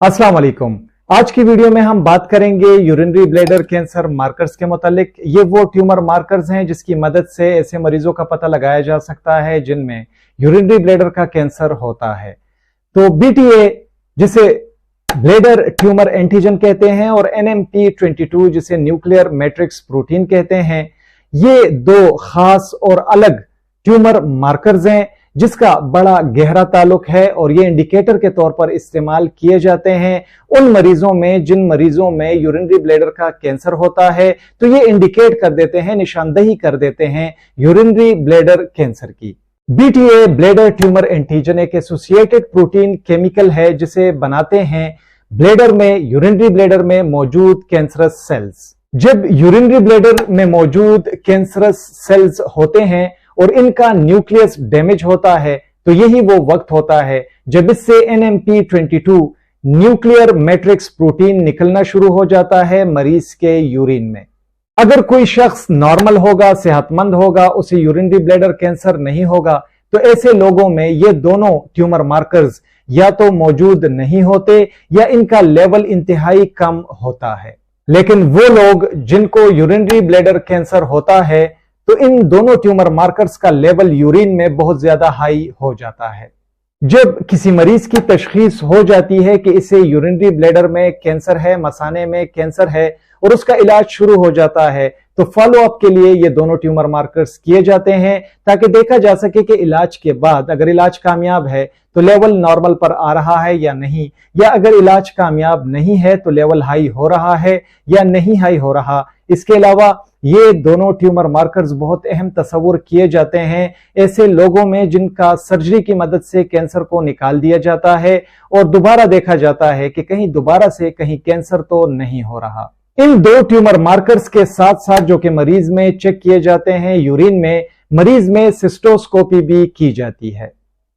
अस्सलाम वालेकुम। आज की वीडियो में हम बात करेंगे यूरिनरी ब्लैडर कैंसर मार्कर्स के मुतालिक। ये वो ट्यूमर मार्कर्स हैं जिसकी मदद से ऐसे मरीजों का पता लगाया जा सकता है जिनमें यूरिनरी ब्लैडर का कैंसर होता है। तो BTA जिसे ब्लैडर ट्यूमर एंटीजन कहते हैं और NMP22 जिसे न्यूक्लियर मैट्रिक्स प्रोटीन कहते हैं, ये दो खास और अलग ट्यूमर मार्कर्स हैं जिसका बड़ा गहरा ताल्लुक है और ये इंडिकेटर के तौर पर इस्तेमाल किए जाते हैं उन मरीजों में जिन मरीजों में यूरिनरी ब्लैडर का कैंसर होता है। तो ये इंडिकेट कर देते हैं, निशानदही कर देते हैं यूरिनरी ब्लैडर कैंसर की। BTA ब्लैडर ट्यूमर एंटीजन एक एसोसिएटेड प्रोटीन केमिकल है जिसे बनाते हैं ब्लैडर में, यूरिनरी ब्लैडर में मौजूद कैंसरस सेल्स। जब यूरिनरी ब्लैडर में मौजूद कैंसरस सेल्स होते हैं और इनका न्यूक्लियस डैमेज होता है तो यही वो वक्त होता है जब इससे NMP22 न्यूक्लियर मैट्रिक्स प्रोटीन निकलना शुरू हो जाता है मरीज के यूरिन में। अगर कोई शख्स नॉर्मल होगा, सेहतमंद होगा, उसे यूरिनरी ब्लैडर कैंसर नहीं होगा, तो ऐसे लोगों में ये दोनों ट्यूमर मार्कर्स या तो मौजूद नहीं होते या इनका लेवल इंतहाई कम होता है। लेकिन वो लोग जिनको यूरिनरी ब्लैडर कैंसर होता है तो इन दोनों ट्यूमर मार्कर्स का लेवल यूरिन में बहुत ज्यादा हाई हो जाता है। जब किसी मरीज की तशखीस हो जाती है कि इसे यूरिनरी ब्लैडर में कैंसर है, मसाने में कैंसर है और उसका इलाज शुरू हो जाता है, तो फॉलो अप के लिए ये दोनों ट्यूमर मार्कर्स किए जाते हैं ताकि देखा जा सके कि इलाज के बाद अगर इलाज कामयाब है तो लेवल नॉर्मल पर आ रहा है या नहीं, या अगर इलाज कामयाब नहीं है तो लेवल हाई हो रहा है या नहीं हाई हो रहा। इसके अलावा ये दोनों ट्यूमर मार्कर्स बहुत अहम तस्वुर किए जाते हैं ऐसे लोगों में जिनका सर्जरी की मदद से कैंसर को निकाल दिया जाता है और दोबारा देखा जाता है कि कहीं दोबारा से कहीं कैंसर तो नहीं हो रहा। इन दो ट्यूमर मार्कर्स के साथ साथ जो कि मरीज में चेक किए जाते हैं यूरिन में, मरीज में सिस्टोस्कोपी भी की जाती है।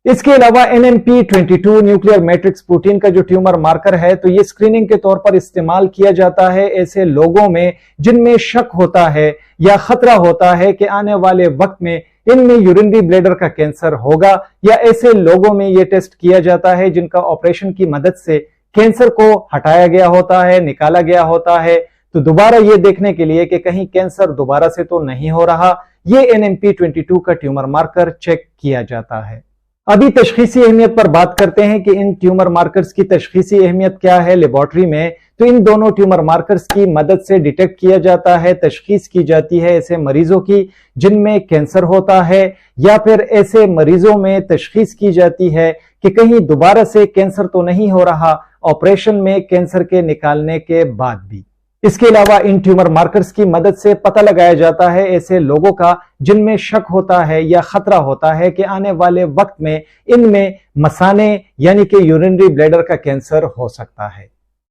इसके अलावा NMP22 न्यूक्लियर मैट्रिक्स प्रोटीन का जो ट्यूमर मार्कर है तो ये स्क्रीनिंग के तौर पर इस्तेमाल किया जाता है ऐसे लोगों में जिनमें शक होता है या खतरा होता है कि आने वाले वक्त में इनमें यूरिनरी ब्लैडर का कैंसर होगा, या ऐसे लोगों में ये टेस्ट किया जाता है जिनका ऑपरेशन की मदद से कैंसर को हटाया गया होता है, निकाला गया होता है, तो दोबारा ये देखने के लिए कि कहीं कैंसर दोबारा से तो नहीं हो रहा, ये NMP22 का ट्यूमर मार्कर चेक किया जाता है। अभी तशखीसी अहमियत पर बात करते हैं कि इन ट्यूमर मार्कर्स की तशखीसी अहमियत क्या है लेबोरेटरी में। तो इन दोनों ट्यूमर मार्कर्स की मदद से डिटेक्ट किया जाता है, तशखीस की जाती है ऐसे मरीजों की जिनमें कैंसर होता है, या फिर ऐसे मरीजों में तशखीस की जाती है कि कहीं दोबारा से कैंसर तो नहीं हो रहा ऑपरेशन में कैंसर के निकालने के बाद भी। इसके अलावा इन ट्यूमर मार्कर्स की मदद से पता लगाया जाता है ऐसे लोगों का जिनमें शक होता है या खतरा होता है कि आने वाले वक्त में इनमें मसाने यानी कि यूरिनरी ब्लैडर का कैंसर हो सकता है।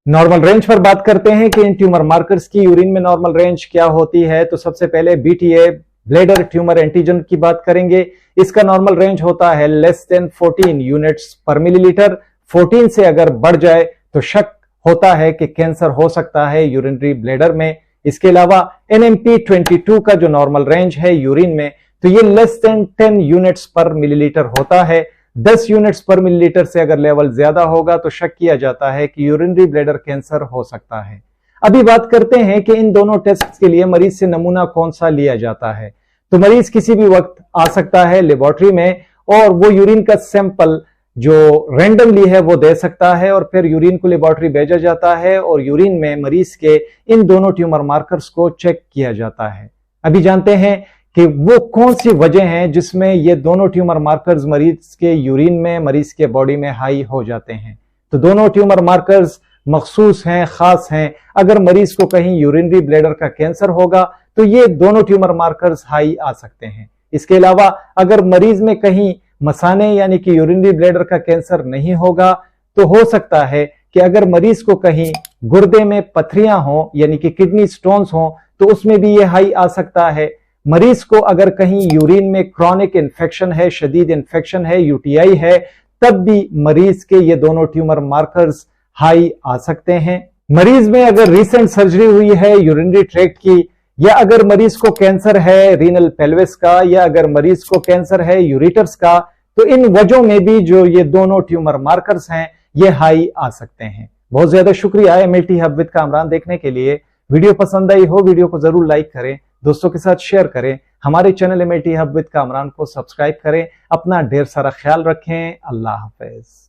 नॉर्मल रेंज पर बात करते हैं कि इन ट्यूमर मार्कर्स की यूरिन में नॉर्मल रेंज क्या होती है। तो सबसे पहले BTA ब्लैडर ट्यूमर एंटीजन की बात करेंगे। इसका नॉर्मल रेंज होता है लेस देन 14 यूनिट्स पर मिलीलीटर। 14 से अगर बढ़ जाए तो शक होता है कि कैंसर हो सकता है यूरिनरी ब्लैडर में। इसके अलावा NMP22 का जो नॉर्मल रेंज है यूरिन में तो ये लेस देन 10 यूनिट्स पर मिलीलीटर होता है। 10 यूनिट्स पर मिलीलीटर से अगर लेवल ज्यादा होगा तो शक किया जाता है कि यूरिनरी ब्लैडर कैंसर हो सकता है। अभी बात करते हैं कि इन दोनों टेस्ट के लिए मरीज से नमूना कौन सा लिया जाता है। तो मरीज किसी भी वक्त आ सकता है लेबोरेटरी में और वो यूरिन का सैंपल जो रैंडमली है वो दे सकता है और फिर यूरिन को लेबोरेटरी भेजा जाता है और यूरिन में मरीज के इन दोनों ट्यूमर मार्कर्स को चेक किया जाता है। अभी जानते हैं कि वो कौन सी वजह है जिसमें ये दोनों ट्यूमर मार्कर्स मरीज के यूरिन में, मरीज के बॉडी में हाई हो जाते हैं। तो दोनों ट्यूमर मार्कर्स मखसूस हैं, खास हैं। अगर मरीज को कहीं यूरिनरी ब्लैडर का कैंसर होगा तो ये दोनों ट्यूमर मार्कर्स हाई आ सकते हैं। इसके अलावा अगर मरीज में कहीं मसाने यानी कि यूरिनरी ब्लैडर का कैंसर नहीं होगा तो हो सकता है कि अगर मरीज को कहीं गुर्दे में पथरियां हों यानी कि किडनी स्टोन्स हों तो उसमें भी ये हाई आ सकता है। मरीज को अगर कहीं यूरिन में क्रॉनिक इन्फेक्शन है, शदीद इन्फेक्शन है, UTI है, तब भी मरीज के ये दोनों ट्यूमर मार्कर्स हाई आ सकते हैं। मरीज में अगर रिसेंट सर्जरी हुई है यूरिनरी ट्रैक्ट की, या अगर मरीज को कैंसर है रीनल पेल्विस का, या अगर मरीज को कैंसर है यूरेटर्स का, तो इन वजहों में भी जो ये दोनों ट्यूमर मार्कर्स हैं ये हाई आ सकते हैं। बहुत ज्यादा शुक्रिया MLT हब विद कामरान देखने के लिए। वीडियो पसंद आई हो, वीडियो को जरूर लाइक करें, दोस्तों के साथ शेयर करें, हमारे channel MLT hub with Kamran को सब्सक्राइब करें। अपना ढेर सारा ख्याल रखें। अल्लाह हाफिज।